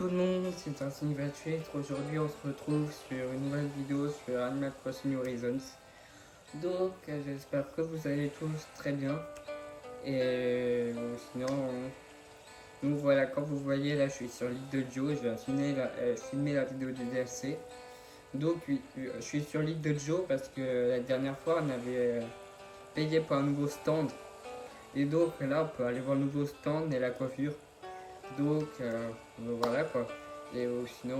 tout le monde, c'est un Sylvain. Aujourd'hui on se retrouve sur une nouvelle vidéo sur Animal Crossing Horizons. Donc j'espère que vous allez tous très bien. Et sinon, nous voilà, comme vous voyez là je suis sur l'île de Joe, je viens filmer la vidéo du DLC. Donc oui, je suis sur l'île de Joe parce que la dernière fois on avait payé pour un nouveau stand. Et donc là on peut aller voir le nouveau stand et la coiffure. Donc voilà quoi. Et sinon,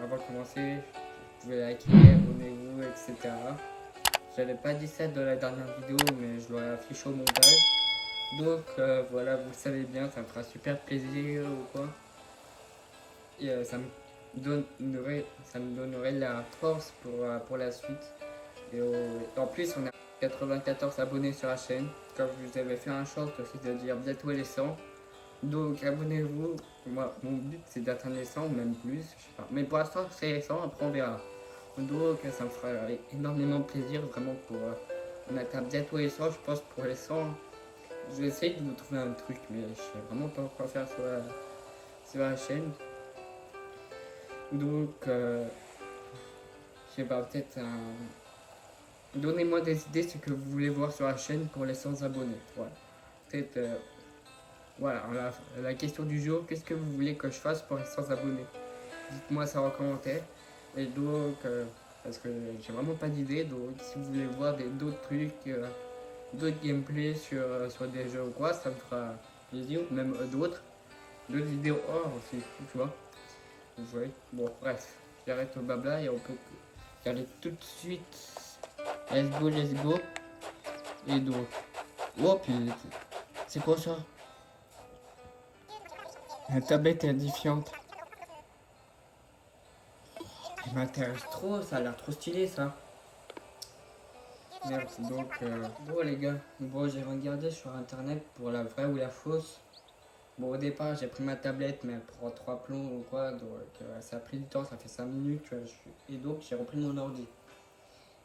avant de commencer, vous pouvez liker, abonnez-vous, etc. J'avais pas dit ça dans la dernière vidéo, mais je dois afficher au montage. Donc voilà, vous le savez bien, ça me fera super plaisir ou quoi. Et ça me donnerait la force pour la suite. Et en plus, on a 94 abonnés sur la chaîne. Comme je vous avais fait un short, c'est-à-dire bientôt les 100. Donc abonnez-vous. Moi, mon but c'est d'atteindre les 100 ou même plus. Je sais pas. Mais pour l'instant c'est les 100, après on verra. Donc ça me fera énormément plaisir vraiment pour. On atteint bientôt les 100, je pense pour les 100. Je vais essayer de vous trouver un truc, mais je sais vraiment pas quoi faire sur la chaîne. Donc je sais pas, peut-être un. Donnez-moi des idées ce que vous voulez voir sur la chaîne pour les 100 abonnés. Voilà. Peut-être. Voilà, la question du jour, qu'est-ce que vous voulez que je fasse pour les 100 abonnés? Dites-moi ça en commentaire. Et donc, parce que j'ai vraiment pas d'idée, donc si vous voulez voir d'autres trucs, d'autres gameplays sur des jeux ou quoi, ça me fera plaisir, ou même d'autres vidéos hors aussi, tu vois. Vous voyez. Bon, bref, j'arrête au blabla et on peut y aller tout de suite. Let's go, let's go. Et donc, oh putain, c'est quoi ça? La tablette est édifiante. Elle m'intéresse trop, ça a l'air trop stylé ça. Merde, donc bon les gars, bon j'ai regardé sur internet pour la vraie ou la fausse. Bon au départ j'ai pris ma tablette mais elle prend 3 plombs ou quoi, donc ça a pris du temps, ça fait 5 minutes tu vois, et donc j'ai repris mon ordi.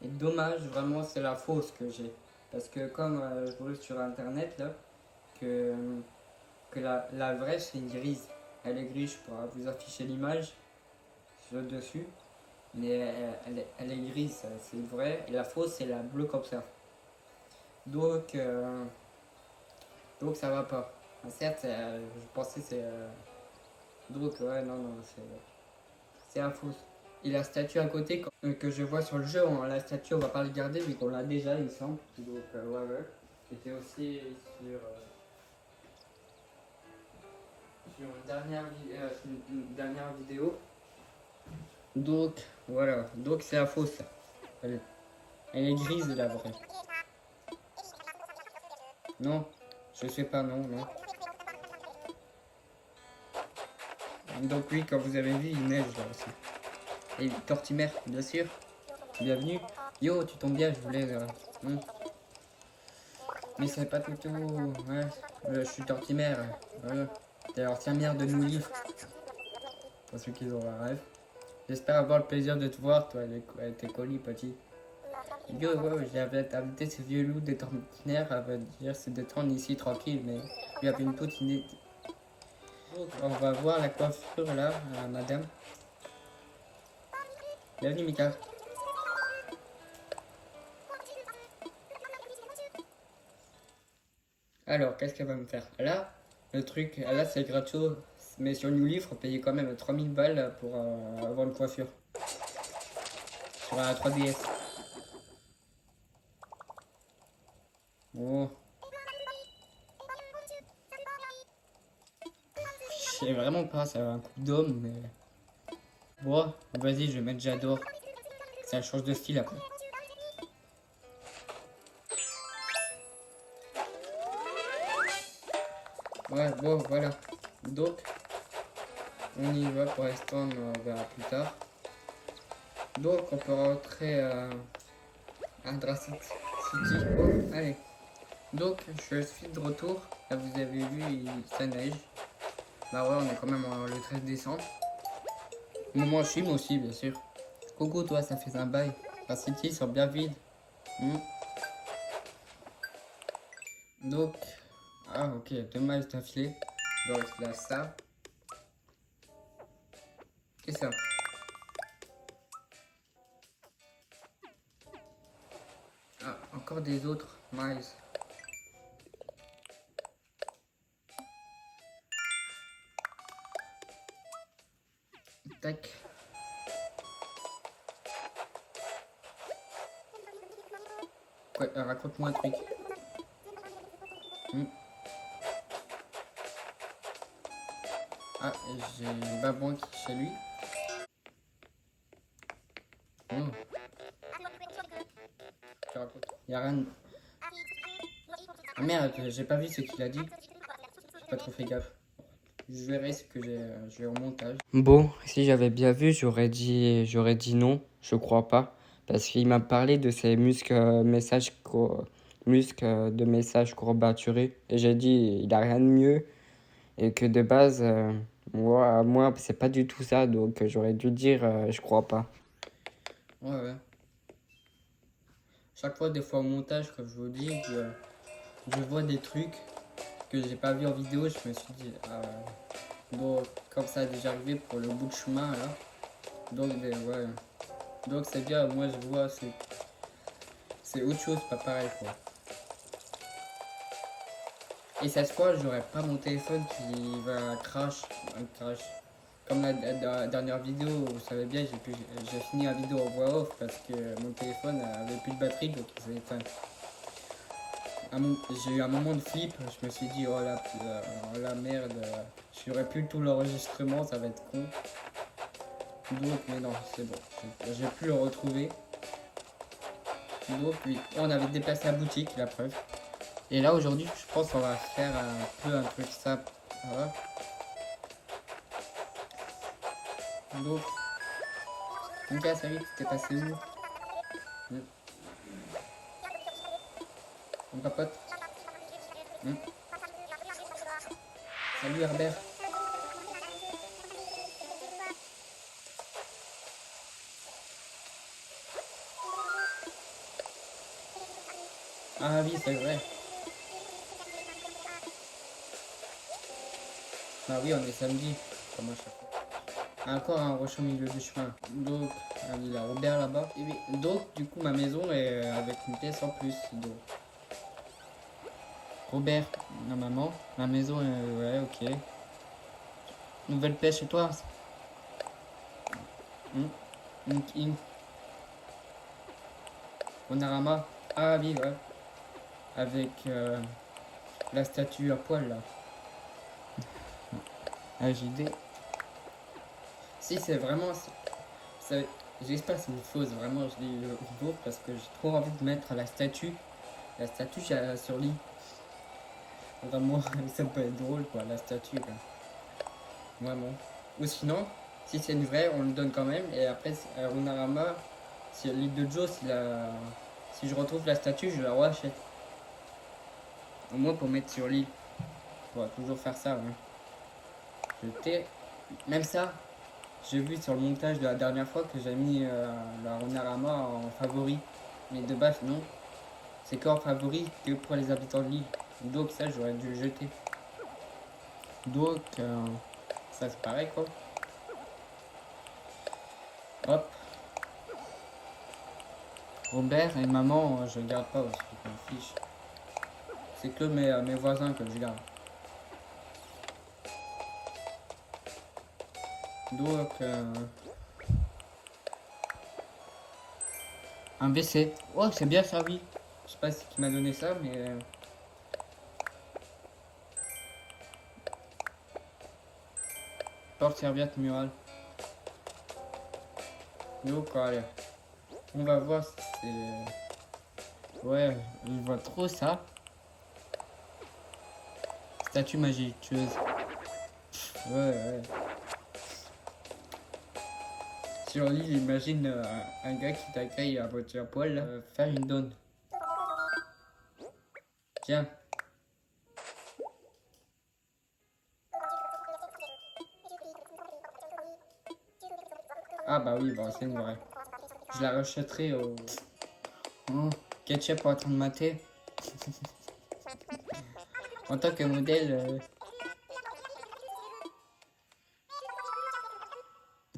Et dommage vraiment c'est la fausse que j'ai. Parce que comme je vois sur internet là, que, que la vraie c'est grise. Elle est grise, je pourrais vous afficher l'image sur le dessus. Mais elle est grise, c'est vrai. Et la fausse, c'est la bleue comme ça. Donc, donc ça va pas. Certes, je pensais c'est. Donc, ouais, non, non, c'est la fausse. Et la statue à côté que je vois sur le jeu, la statue, on va pas le garder vu qu'on l'a déjà, il me semble. Donc, ouais, ouais. C'était aussi sur une dernière vidéo. Donc, voilà. Donc, c'est la fausse. Elle, elle est grise, la vraie. Non, je sais pas, non, non. Donc oui, comme vous avez vu, il neige là aussi. Et Tortimer, bien sûr. Bienvenue. Yo, tu tombes bien, je voulais... Mais c'est pas tout. Ouais, je suis Tortimer. Voilà. D'ailleurs, tiens merde de nous livre. Pour ceux qui ont un rêve. J'espère avoir le plaisir de te voir, toi, avec tes colis, petit. Yo, ouais, j'avais invité ce vieux loup des Tortinaires à dire se détendre ici tranquille, mais il y avait une toute idée. Donc, on va voir la coiffure là, madame. Bienvenue, Mika. Alors, qu'est-ce qu'elle va me faire? Là, le truc, là, c'est gratuit, mais sur New Leaf, faut payer quand même 3000 balles pour avoir une coiffure. Sur la 3DS. Oh, je sais vraiment pas, ça a un coup d'homme, mais. Bon, vas-y, je vais mettre j'adore. Ça change de style après. Ouais, bon, voilà. Donc, on y va pour l'instant, mais on verra plus tard. Donc, on peut rentrer à Drasit City. Oh, allez. Donc, je suis de retour. Là, vous avez vu, ça neige. Bah ouais, on est quand même le 13 décembre. Moi je suis, moi aussi, bien sûr. Coucou, toi, ça fait un bail. La city sont bien vides. Hmm. Donc, ah ok, 2 miles d'affilée. Donc là, ça. Qu'est-ce que ça? Ah, encore des autres. Nice. Tac. Ouais, raconte-moi un truc. Hmm. Ah, j'ai Babouin qui est chez lui. Oh, tu racontes. Y'a rien. Ah merde, j'ai pas vu ce qu'il a dit. J'ai pas trop fait gaffe. Je verrai ce que je vais au montage. Bon, si j'avais bien vu, j'aurais dit non. Je crois pas. Parce qu'il m'a parlé de ces muscles de messages courbaturés. Et j'ai dit, il a rien de mieux. Et que de base, moi c'est pas du tout ça. Donc j'aurais dû dire, je crois pas. Ouais, ouais. Chaque fois, des fois au montage, comme je vous dis, je vois des trucs que j'ai pas vu en vidéo. Je me suis dit, donc, comme ça a déjà arrivé pour le bout de chemin là. Donc, ouais. Donc, c'est bien, moi je vois, c'est autre chose, pas pareil quoi. Et cette fois, j'aurai pas mon téléphone qui va crash. Comme la dernière vidéo, vous savez bien, j'ai fini la vidéo en voix off parce que mon téléphone avait plus de batterie, donc il s'est éteint. J'ai eu un moment de flip, je me suis dit, oh la merde, j'aurais plus tout l'enregistrement, ça va être con. Donc, mais non, c'est bon, j'ai pu le retrouver. Donc, oui, on avait déplacé la boutique, la preuve. Et là, aujourd'hui, je pense qu'on va faire un peu un truc simple. Voilà. Donc, Lucas, salut, t'es passé où? Hmm. On papote. Hmm. Salut Herbert. Ah oui, c'est vrai. Bah oui, on est samedi, comme à chaque fois. Encore un rocher au milieu du chemin. Donc, ah oui, il y a Robert là-bas. Et oui, donc, du coup, ma maison est avec une pièce en plus. Donc, Robert, ma maman. Ma maison est... Ouais, ok. Nouvelle pièce chez toi. Hmm. Onarama. Ah oui, ouais. Avec la statue à poil là. AJD. Si c'est vraiment. J'espère que c'est une fausse, vraiment je dis le beau parce que j'ai trop envie de mettre la statue. La statue sur lit. Vraiment, ça peut être drôle quoi, la statue quoi. Vraiment. Ou sinon, si c'est une vraie, on le donne quand même. Et après, à Runarama, si l'île de Joe, si je retrouve la statue, je la rachète. Au moins pour mettre sur l'île. On va toujours faire ça. Hein. Même ça, j'ai vu sur le montage de la dernière fois que j'ai mis la Runarama en favori. Mais de base, non. C'est qu'en favori que pour les habitants de l'île. Donc ça, j'aurais dû le jeter. Donc, ça c'est pareil quoi. Hop. Robert et maman, je garde pas parce que je m'en fiche. C'est que mes voisins que je garde. Donc, un WC. Oh, c'est bien servi. Je sais pas ce qui m'a donné ça, mais... porte-serviette murale. Donc, allez. On va voir si c'est... Ouais, je vois trop ça. Statue majestueuse. Ouais, ouais. Sur l'île, imagine un gars qui t'accueille à voiture à poil, là, faire une donne. Tiens. Ah bah oui, bah c'est vrai. Je la rachèterai au... Oh, Ketchup en train de mater. En tant que modèle...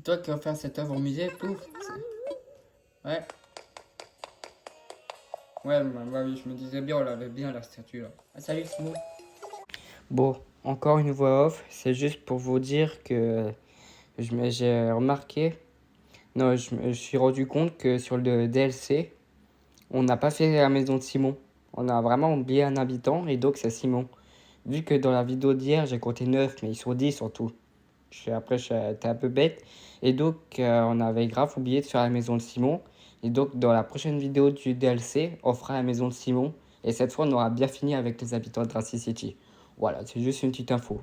toi qui vas faire cette œuvre au musée, pouf. Ouais. Ouais, bah oui, je me disais bien, on l'avait bien la statue là. Ah, salut Simon. Bon, encore une voix off, c'est juste pour vous dire que j'ai remarqué, non, je me suis rendu compte que sur le DLC, on n'a pas fait la maison de Simon. On a vraiment oublié un habitant et donc c'est Simon. Vu que dans la vidéo d'hier, j'ai compté 9, mais ils sont 10 en tout. Après, j'étais un peu bête. Et donc, on avait grave oublié de faire la maison de Simon. Et donc, dans la prochaine vidéo du DLC, on fera la maison de Simon. Et cette fois, on aura bien fini avec les habitants de Dracy City. Voilà, c'est juste une petite info.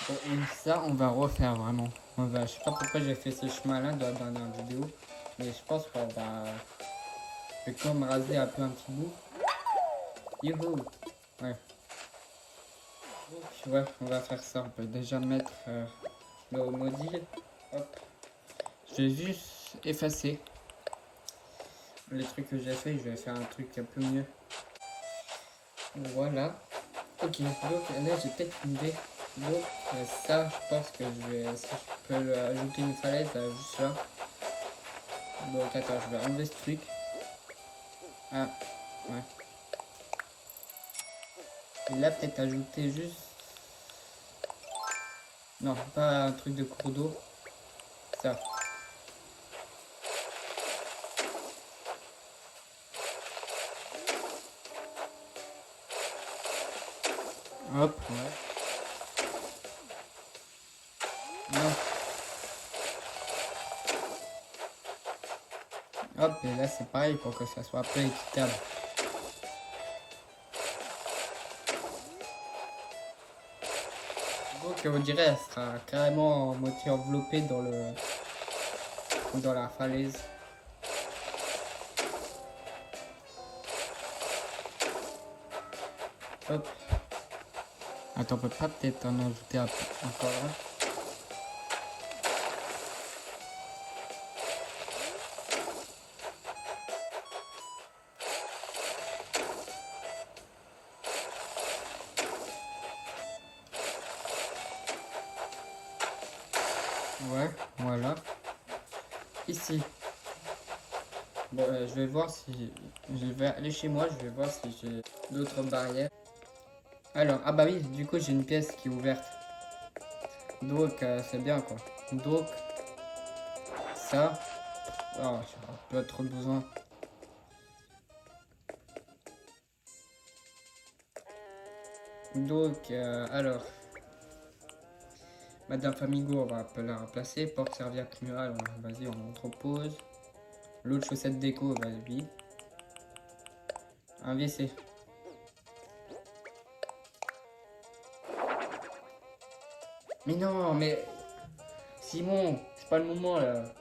Bon, et ça, on va refaire vraiment. Je sais pas pourquoi j'ai fait ce chemin-là dans la dernière vidéo. Mais je pense qu'on va... Je vais quand même raser un peu un petit bout. Youhou! Ouais. Donc, ouais, on va faire ça. On peut déjà mettre le module. Hop. Je vais juste effacer les trucs que j'ai fait. Je vais faire un truc un peu mieux. Voilà. Ok, donc là j'ai peut-être une idée. Donc ça, je pense que je vais, si je peux ajouter une falaise juste là. Donc attends, je vais enlever ce truc. Ah, ouais. Et là peut-être ajouter juste... Non, pas un truc de cours d'eau. Ça. Hop, ouais. Non. Hop, et là c'est pareil pour que ça soit après équitable. Donc on dirait elle sera carrément en moitié enveloppée dans la falaise. Hop. Attends, on peut pas peut-être en ajouter encore un. Ouais, voilà. Ici. Bon, je vais voir si... Je vais aller chez moi, je vais voir si j'ai d'autres barrières. Alors, ah bah oui, du coup j'ai une pièce qui est ouverte. Donc, c'est bien quoi. Donc, ça... Oh, j'ai pas trop besoin. Donc, alors... Madame Famigo, on va un peu la remplacer. Porte-serviette murale, vas-y, on entrepose. L'autre chaussette déco, vas-y. Un WC. Mais non, mais... Simon, c'est pas le moment là.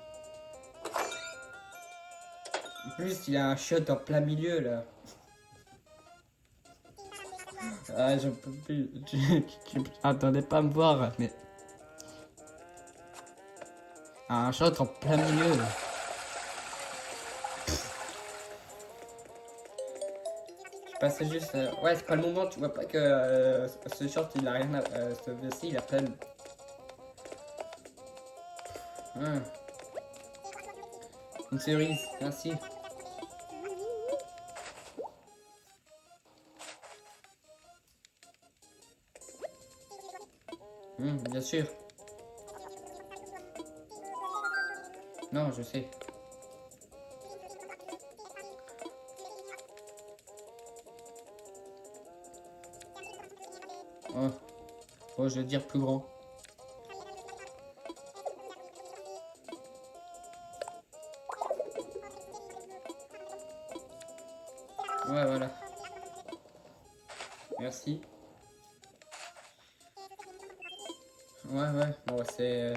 En plus, il y a un shot en plein milieu là. Ah, j'en peux plus. Tu attendais pas à me voir, mais... Un shot en plein milieu. Je passais juste... Ouais, c'est pas le moment, tu vois pas que ce short, il a rien à... ce vessie, il a plein... Hein. Une cerise, merci. Bien sûr. Non, je sais. Oh, oh je veux dire plus grand. Ouais, voilà. Merci. Ouais, ouais, bon, c'est...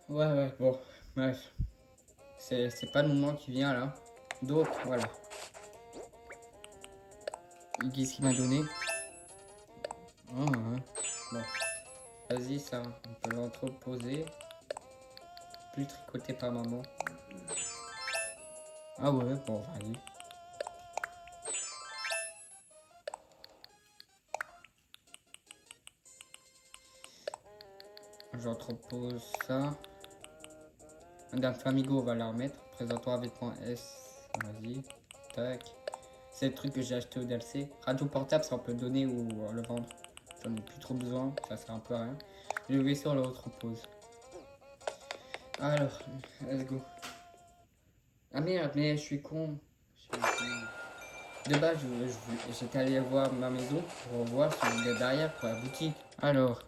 Ouais, ouais, bon, bref. C'est pas le moment qui vient, là. Donc, voilà. Qu'est-ce qu'il m'a donné? Oh, ouais. Bon. Vas-y, ça, on peut l'entreposer. plus tricoté par maman. Ah ouais, bon, vas-y. J'entrepose ça. Madame Famigo, on va la remettre. Présente-toi avec point S. Vas-y. Tac. C'est le truc que j'ai acheté au DLC. Radio portable, ça on peut le donner ou le vendre. J'en ai plus trop besoin. Ça sert un peu à rien. Le vaisseau, on le repose. Alors, let's go. Ah merde, mais je suis con. De base, j'étais allé voir ma maison pour voir ce qu'il y a derrière pour la boutique. Alors.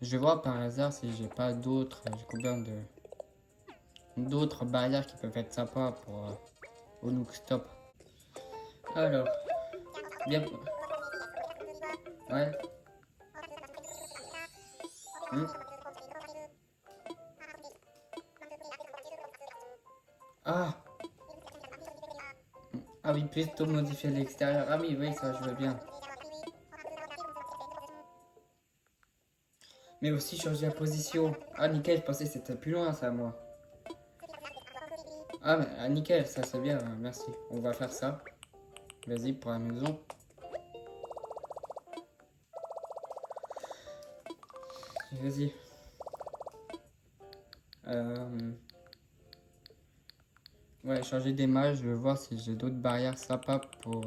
Je vais voir par hasard si j'ai pas d'autres. J'ai combien d'autres barrières qui peuvent être sympas pour au Nook Stop. Alors, bien. Ouais. Hmm. Ah. Ah oui, plutôt modifier l'extérieur. Ah oui, oui, ça je veux bien. Mais aussi changer la position. Ah nickel, je pensais que c'était plus loin ça moi. Ah, mais, ah nickel, ça c'est bien, merci. On va faire ça. Vas-y pour la maison. Vas-y. Ouais, changer d'image, je vais voir si j'ai d'autres barrières sympas pour...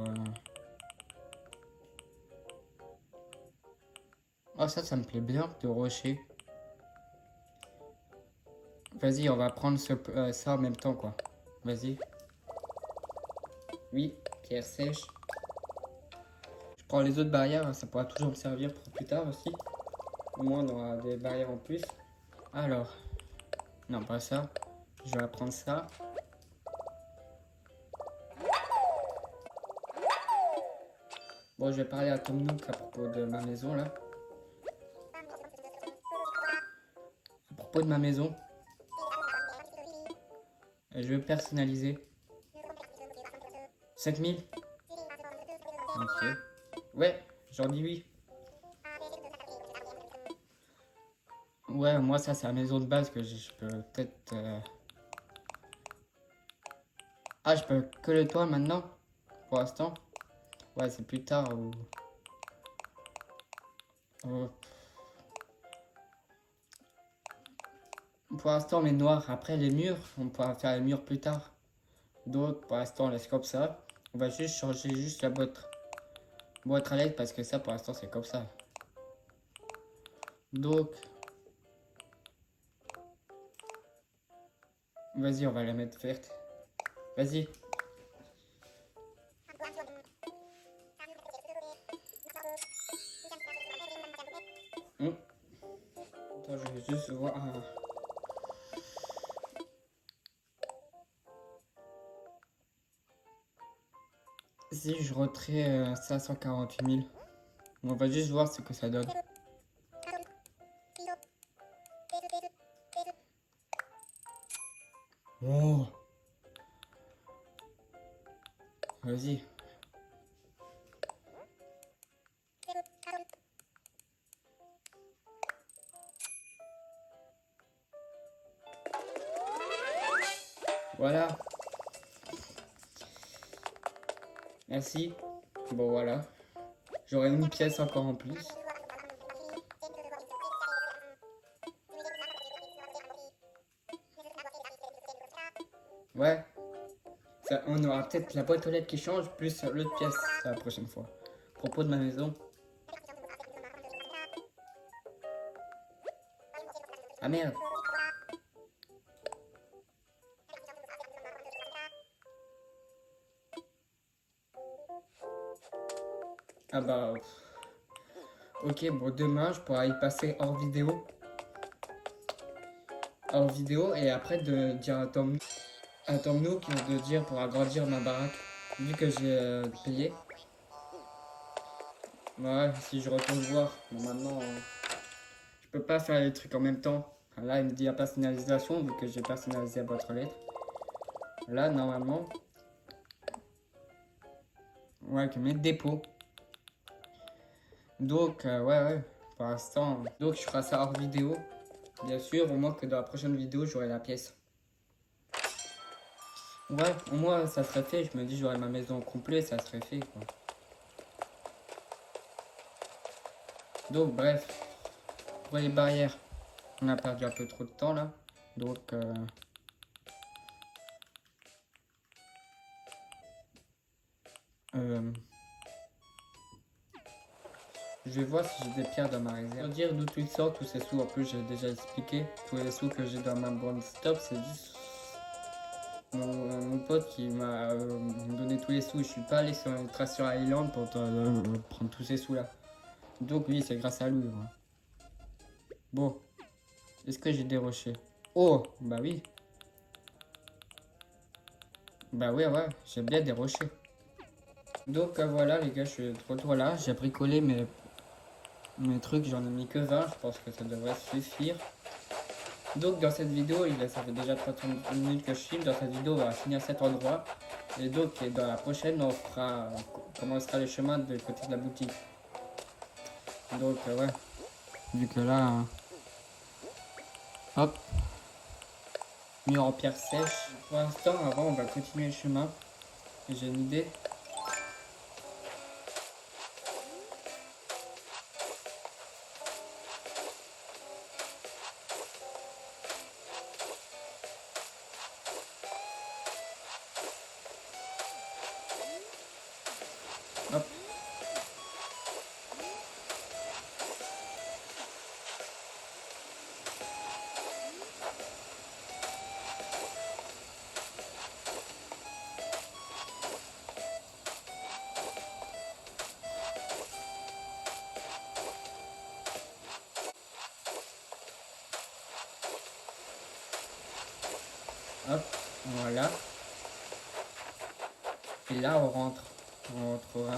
Oh ça me plaît bien, de rocher. Vas-y, on va prendre ça en même temps, quoi. Vas-y. Oui, pierre sèche. Je prends les autres barrières, ça pourra toujours me servir pour plus tard aussi. Au moins, on aura des barrières en plus. Alors, non, pas ça. Je vais prendre ça. Bon, je vais parler à Tom Nook à propos de ma maison, là. À propos de ma maison. Je vais personnaliser. 5000. Ok. Ouais, j'en dis oui. Ouais, moi ça c'est la maison de base que je peux peut-être... Ah, je peux que le toit maintenant. Pour l'instant. Ouais, c'est plus tard ou... Pour l'instant, on est noir. Après, les murs, on pourra faire les murs plus tard. Donc, pour l'instant, on laisse comme ça. On va juste changer juste la boîte à lettres parce que ça, pour l'instant, c'est comme ça. Donc, vas-y, on va la mettre verte. Vas-y. Attends, je vais juste voir... Si je retrais 548 000. On va juste voir ce que ça donne. Oh. Vas-y. Voilà. Merci. Bon, voilà. J'aurai une pièce encore en plus. Ouais. Ça, on aura peut-être la boîte aux lettres qui change, plus l'autre pièce la prochaine fois. À propos de ma maison. Ah merde. Ah bah... Ok, bon, demain, je pourrai y passer hors vidéo. Hors vidéo, et après de dire à Tom Nook de dire pour agrandir ma baraque. Vu que j'ai payé. Ouais, si je retourne voir. Bon, maintenant, je peux pas faire les trucs en même temps. Là, il me dit la personnalisation, vu que j'ai personnalisé la boîte aux lettres. Là, normalement... Ouais, que mettre dépôt. Donc, ouais. pour l'instant. Donc je ferai ça hors vidéo. Bien sûr, au moins que dans la prochaine vidéo, j'aurai la pièce. Ouais, au moins ça serait fait. Je me dis, j'aurai ma maison au complet, ça serait fait quoi. Donc bref, pour les barrières, on a perdu un peu trop de temps là. Donc je vais voir si j'ai des pierres dans ma réserve. Pour dire d'où ils sortent tous ces sous, en plus j'ai déjà expliqué. Tous les sous que j'ai dans ma bande stop, c'est juste mon pote qui m'a donné tous les sous. Je suis pas allé sur Tracer Island pour prendre tous ces sous là. Donc oui, c'est grâce à lui. Ouais. Bon, est-ce que j'ai des rochers? Oh, bah oui. Bah ouais, ouais, j'ai bien des rochers. Donc voilà les gars, je suis de retour là. J'ai bricolé mes trucs, j'en ai mis que 20, je pense que ça devrait suffire. Donc dans cette vidéo, ça fait déjà 30 minutes que je filme. Dans cette vidéo, on va finir cet endroit. Et donc dans la prochaine, on commencera le chemin de côté de la boutique. Donc ouais, vu que là, hop, mur en pierre sèche. Pour l'instant, avant, on va continuer le chemin. J'ai une idée. Hop. Hop, voilà. Et là, on rentrera.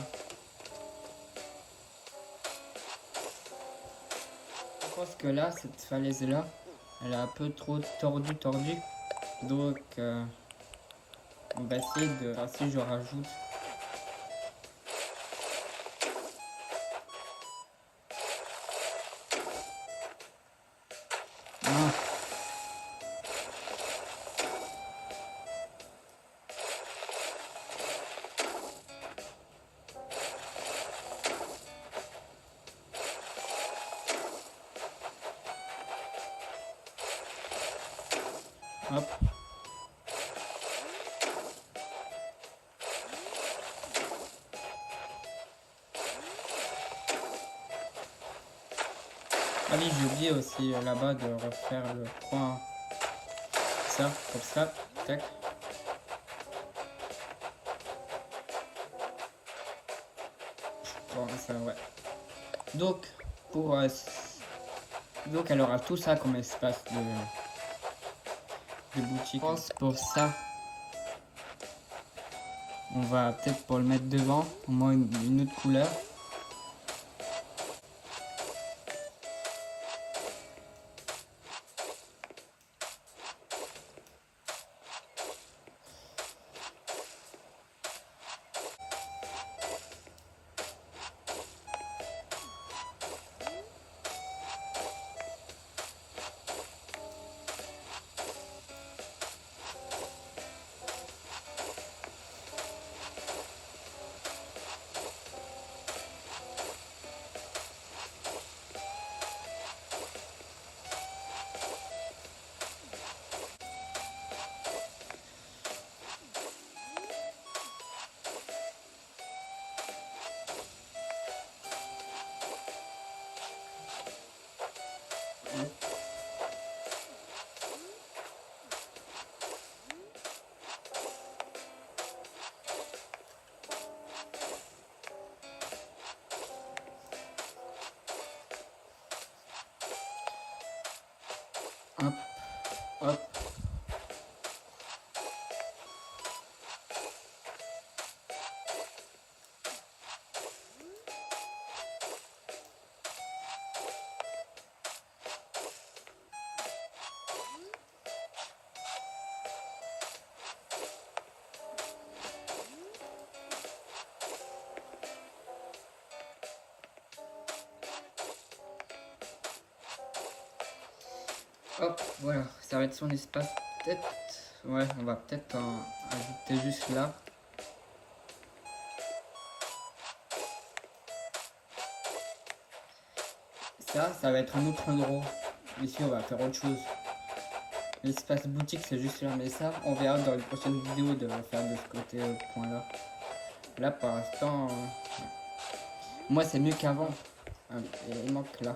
Je pense que là, cette falaise-là, elle est un peu trop tordue. Donc, on va essayer de... Enfin, si je rajoute... Ah, hop. Ah oui, j'ai oublié aussi là-bas de refaire le point. Ça, comme ça. Tac. Je prends ça, ouais. Donc, pour... donc, elle aura tout ça comme espace de boutique. Je pense pour ça, on va peut-être pour le mettre devant, au moins une autre couleur. Hop, hop. Hop, voilà, ça va être son espace. Peut-être, ouais, on va peut-être en ajouter juste là. Ça va être un autre endroit. Ici, on va faire autre chose. L'espace boutique, c'est juste là, mais ça, on verra dans une prochaine vidéo de faire de ce côté point-là. Là, pour l'instant, moi, c'est mieux qu'avant. Il manque là.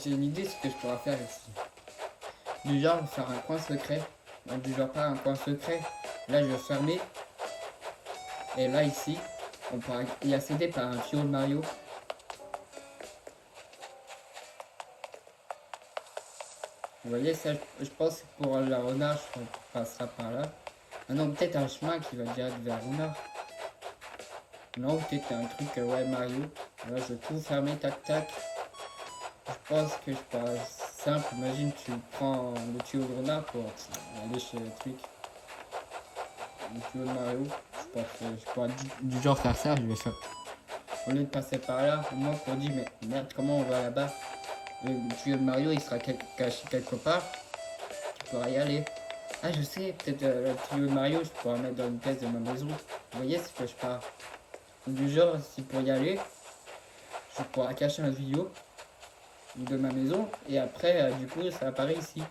J'ai une idée de ce que je pourrais faire ici. Du genre, faire un coin secret. Du genre, pas un coin secret. Là, je vais fermer. Et là, ici, on pourra y accéder par un tuyau de Mario. Vous voyez, ça, je pense que pour la renard, on passera par là. Ah non, peut-être un chemin qui va direct vers renard. Non, peut-être un truc, ouais, Mario. Là, je vais tout fermer, tac, tac. Je pense que je pourrais simple. Imagine, tu prends le tuyau de renard pour aller chez le truc. Le tuyau de Mario. Je pense que je pourrais du genre faire ça. Je vais faire. Au lieu de passer par là, moi, pour dire, mais merde, comment on va là-bas? Le tuyau de Mario, il sera caché quelque part. Tu pourras y aller. Ah, je sais, peut-être le tuyau de Mario, je pourrais mettre dans une pièce de ma maison. Vous voyez ce que je pars? Du genre, si pour y aller, je pourrais cacher un tuyau de ma maison et après, du coup, ça apparaît ici.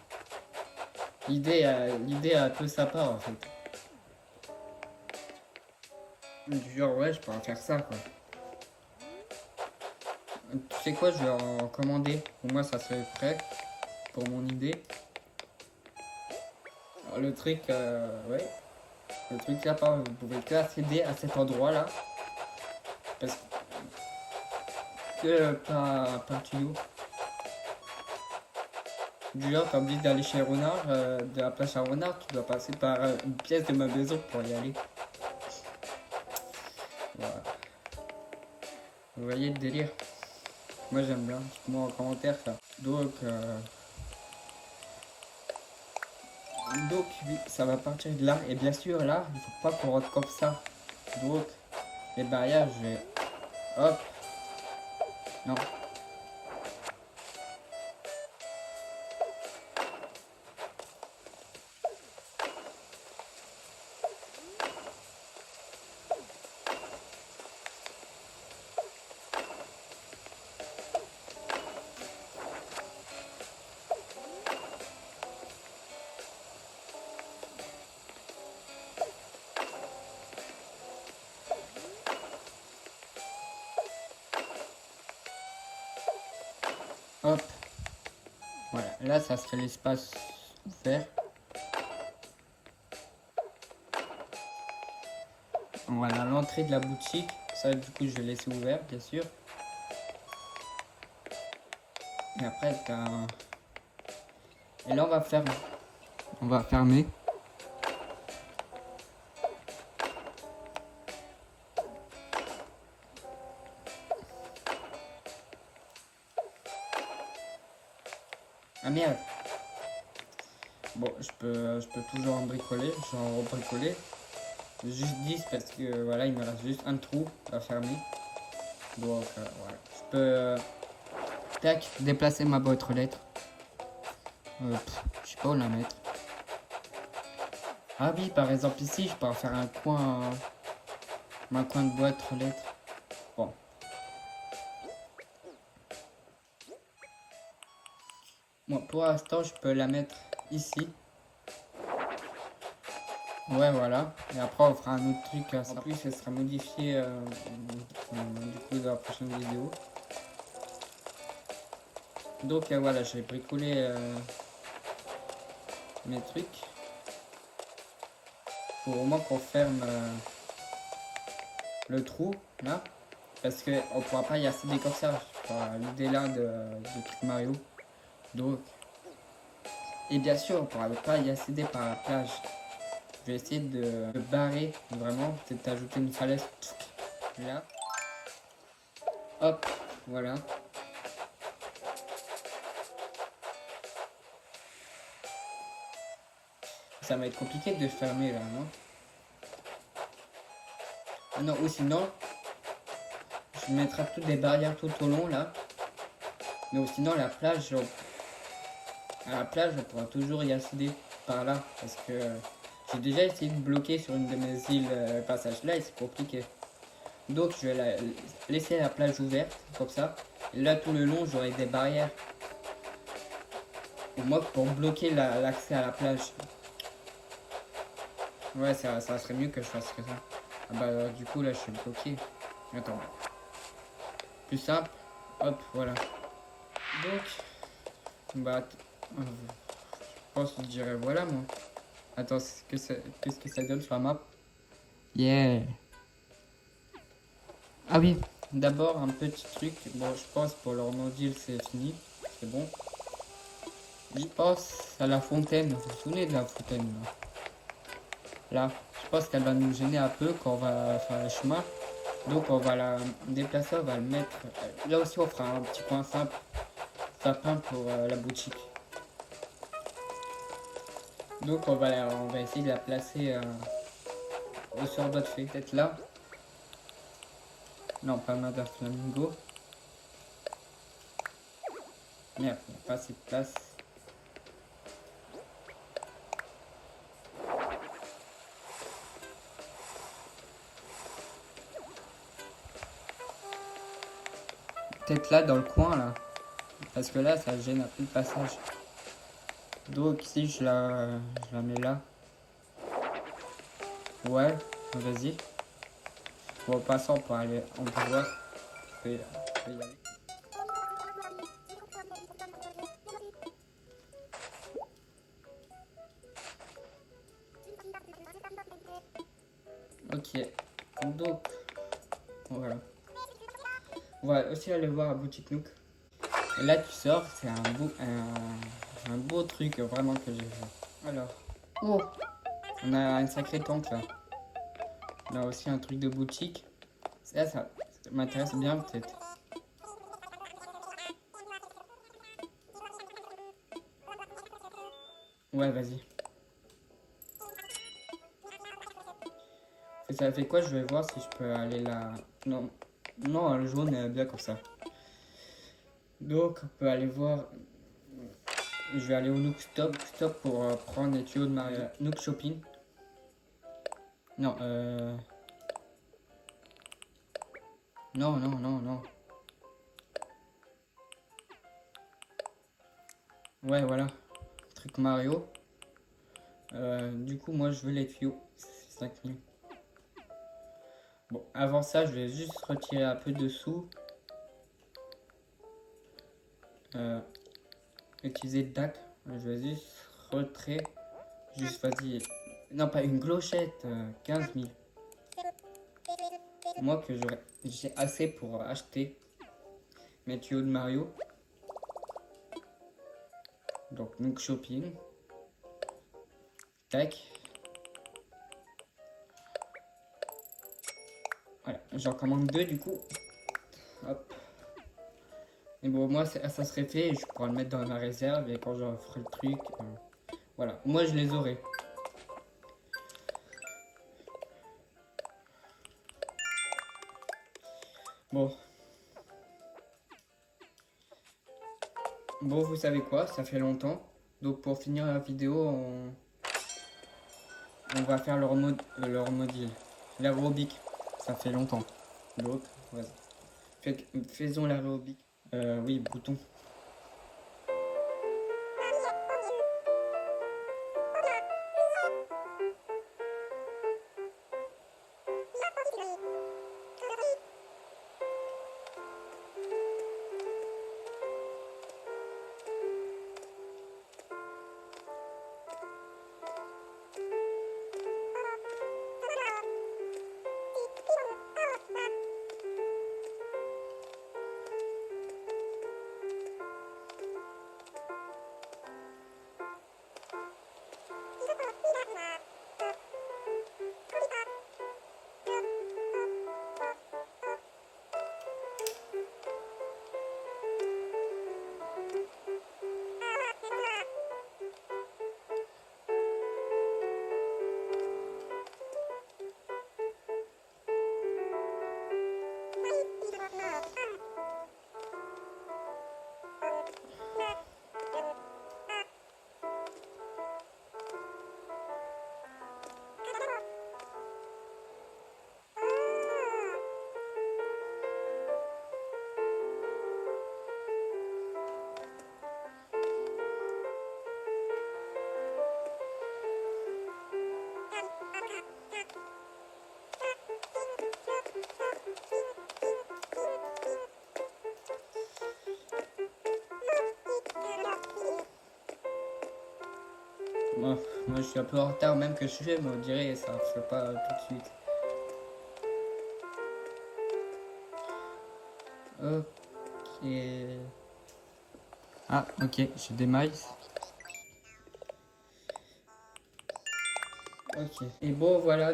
L'idée est un peu sympa en fait. Du genre, ouais, je pourrais faire ça quoi. Tu sais quoi, je vais en commander. Pour moi, ça serait prêt pour mon idée. Alors, le truc, ouais. Le truc là, vous pouvez que accéder à cet endroit là. Parce que par tuyau. Du genre, t'as envie d'aller chez Renard, de la plage à Renard, tu dois passer par une pièce de ma maison pour y aller. Voilà. Vous voyez le délire? Moi j'aime bien, dites-moi en commentaire ça. Donc oui, ça va partir de là. Et bien sûr là, il faut pas qu'on rentre comme ça. Donc les barrières, je vais. Hop. Non. Hop. Voilà. Là ça serait l'espace vert. Voilà l'entrée de la boutique. Ça du coup je vais laisser ouvert bien sûr. Et après t'as un... Et là on va fermer. On va fermer. Ah merde. Bon, je peux toujours en bricoler, j'en rebricoler. Juste 10 parce que voilà, il me reste juste un trou à fermer. Donc voilà. Je peux tac, déplacer ma boîte aux lettres. Je sais pas où la mettre. Ah oui, par exemple ici, je peux en faire un coin de boîte aux lettres. Bon. Bon, pour l'instant, je peux la mettre ici. Ouais, voilà. Et après, on fera un autre truc. En plus, elle sera modifiée du coup dans la prochaine vidéo. Donc voilà, j'ai bricolé mes trucs. Faut au moins qu'on ferme le trou là. Parce qu'on pourra pas y accéder comme ça. L'idée là de truc Mario. Donc. Et bien sûr, on pourra pas y accéder par la plage. Je vais essayer de barrer vraiment, peut-être ajouter une falaise là. Hop, voilà. Ça va être compliqué de fermer là, non? Ah non, ou sinon, je mettrai toutes des barrières tout au long là. Mais sinon, la plage, à la plage, on pourra toujours y accéder par là. Parce que j'ai déjà essayé de bloquer sur une de mes îles passage là et c'est compliqué. Donc je vais laisser la plage ouverte, comme ça. Et là, tout le long, j'aurai des barrières. Et moi, pour bloquer l'accès à la plage. Ouais, ça serait mieux que je fasse que ça. Ah bah, du coup, là, je suis bloqué. Attends. Plus simple. Hop, voilà. Donc, bah, je pense que je dirais voilà, moi. Attends, qu'est-ce que ça donne sur la map? Yeah. Ah oui, d'abord, un petit truc. Bon, je pense pour leur module, c'est fini. C'est bon. Je pense à la fontaine. Vous vous souvenez de la fontaine, là? Là, je pense qu'elle va nous gêner un peu quand on va faire le chemin. Donc on va la déplacer, on va le mettre. Là aussi on fera un petit coin simple, sapin pour la boutique. Donc on va essayer de la placer au sur d'autres fées. Peut-être là. Non, pas Madame Flamingo. Merde, il n'y a pas assez de place. Peut-être là dans le coin là. Parce que là ça gêne un peu le passage. Donc ici je la mets là. Ouais, vas-y. Bon, passant pour aller, on peut voir. Je peux y aller. Ok, donc voilà. On va aussi aller voir à Boutique Nook. Et là tu sors, c'est un beau truc vraiment que j'ai vu. Alors, oh, on a une sacrée tente là. On a aussi un truc de boutique. Ça m'intéresse bien peut-être. Ouais, vas-y. Et ça fait quoi? Je vais voir si je peux aller là. Non, non, le jaune est bien comme ça. Donc, on peut aller voir. Je vais aller au Nook Stop pour prendre les tuyaux de Mario. Nook Shopping. Non, non, non, non, non. Ouais, voilà. Truc Mario. Du coup, moi, je veux les tuyaux. C'est 5000. Bon, avant ça, je vais juste retirer un peu de sous. Utiliser DAC. Je vais juste retirer. Juste, vas-y. Non, pas une clochette. 15 000. Moi, que j'ai assez pour acheter mes tuyaux de Mario. Donc, Nook Shopping. Tac. Voilà, j'en commande deux du coup. Hop. Et bon, moi, ça serait fait. Je pourrais le mettre dans ma réserve. Et quand j'en ferai le truc, voilà. Moi, je les aurai. Bon. Bon, vous savez quoi? Ça fait longtemps. Donc, pour finir la vidéo, on va faire leur module. L'aérobic. Ça fait longtemps. Donc, vas-y. Faisons l'aérobic. Oui, bouton. moi je suis un peu en retard même que je suis, mais on dirait ça ne fait pas tout de suite. Ok. Ah, ok, j'ai des mailles. Ok. Et bon, voilà,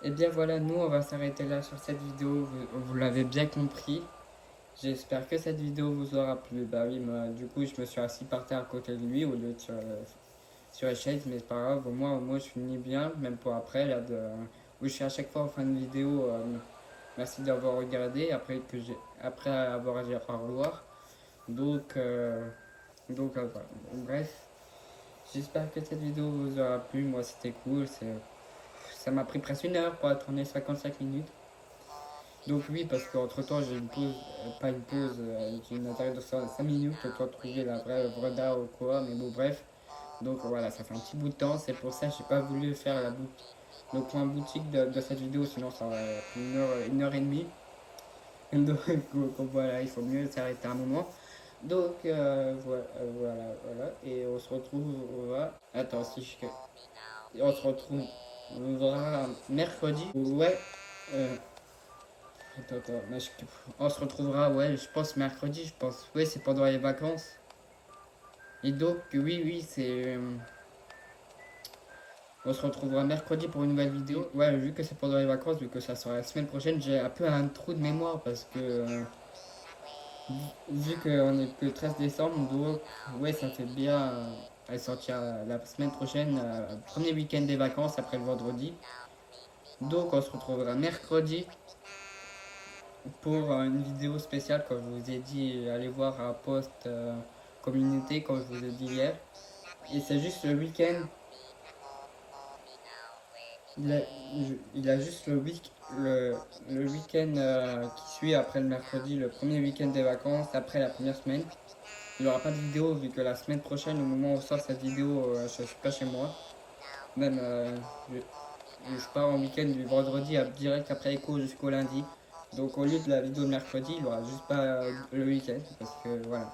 et bien voilà, nous, on va s'arrêter là sur cette vidéo. Vous l'avez bien compris. J'espère que cette vidéo vous aura plu. Bah oui, moi, du coup, je me suis assis par terre à côté de lui au lieu de sur la chaise, mais c'est pas grave. Au moins, je finis bien, même pour après. Là, où je suis à chaque fois en fin de vidéo. Merci d'avoir regardé après avoir dit au revoir. Donc, voilà. Bref, j'espère que cette vidéo vous aura plu. Moi, c'était cool. Ça m'a pris presque une heure pour tourner 55 minutes. Donc oui, parce qu'entre temps j'ai une pause, pas une pause, j'ai une interruption de 5 minutes, le temps de trouver la vraie œuvre d'art ou quoi, mais bon bref. Donc voilà, ça fait un petit bout de temps, c'est pour ça que j'ai pas voulu faire le point boutique de cette vidéo, sinon ça aurait pris une heure et demie. Donc voilà, il faut mieux s'arrêter un moment. Donc voilà, et on se retrouvera. Attends, si je. On se retrouvera mercredi. Ouais. euh, attends, on se retrouvera, ouais, je pense mercredi, je pense. Ouais, c'est pendant les vacances. Et donc, oui, on se retrouvera mercredi pour une nouvelle vidéo. Ouais, vu que c'est pendant les vacances, vu que ça sera la semaine prochaine, j'ai un peu un trou de mémoire parce que vu qu'on est que le 13 décembre, donc ouais, ça fait bien. Elle sortira la semaine prochaine, premier week-end des vacances après le vendredi. Donc on se retrouvera mercredi pour une vidéo spéciale, comme je vous ai dit, allez voir un post communauté, comme je vous ai dit hier. Et c'est juste le week-end. Il a, il a juste le week-end qui suit après le mercredi, le premier week-end des vacances, après la première semaine. Il n'y aura pas de vidéo vu que la semaine prochaine, au moment où on sort cette vidéo, je ne suis pas chez moi. Même, je pars en week-end du vendredi direct après écho jusqu'au lundi. Donc au lieu de la vidéo de mercredi, il n'y aura juste pas le week-end parce que voilà.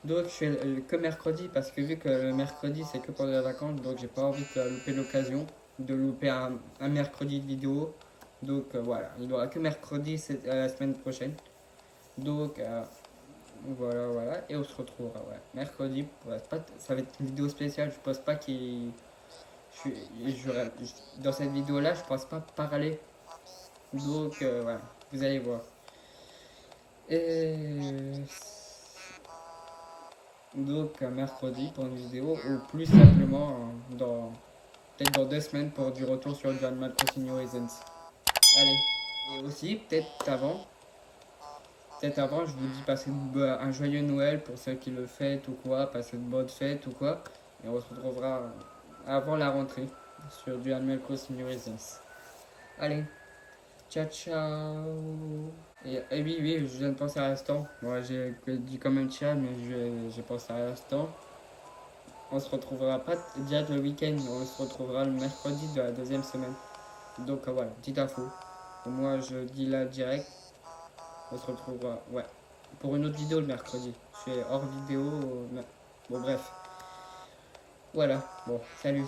Donc je fais que mercredi parce que vu que le mercredi c'est que pendant les vacances, donc j'ai pas envie de louper l'occasion de louper un mercredi de vidéo. Donc voilà, il n'y aura que mercredi la semaine prochaine. Donc voilà, et on se retrouvera ouais, mercredi. Ça va être une vidéo spéciale, je pense pas qu'il. Dans cette vidéo là, je pense pas parler. Donc voilà, vous allez voir. Et donc mercredi pour une vidéo ou plus simplement peut-être dans 2 semaines pour du retour sur du Animal Crossing New Horizons. Allez, et aussi peut-être avant je vous dis passez un joyeux Noël pour ceux qui le fêtent ou quoi, passez de bonnes fêtes ou quoi, et on se retrouvera avant la rentrée sur du Animal Crossing New Horizons. Allez, ciao ciao. Et oui, je viens de penser à l'instant. Moi j'ai dit quand même ciao, mais j'ai pensé à l'instant. On se retrouvera pas direct le week-end, on se retrouvera le mercredi de la deuxième semaine. Donc voilà, petite info. Moi je dis là direct, on se retrouvera, ouais, pour une autre vidéo le mercredi. Je suis hors vidéo, bon bref. Voilà, bon, salut.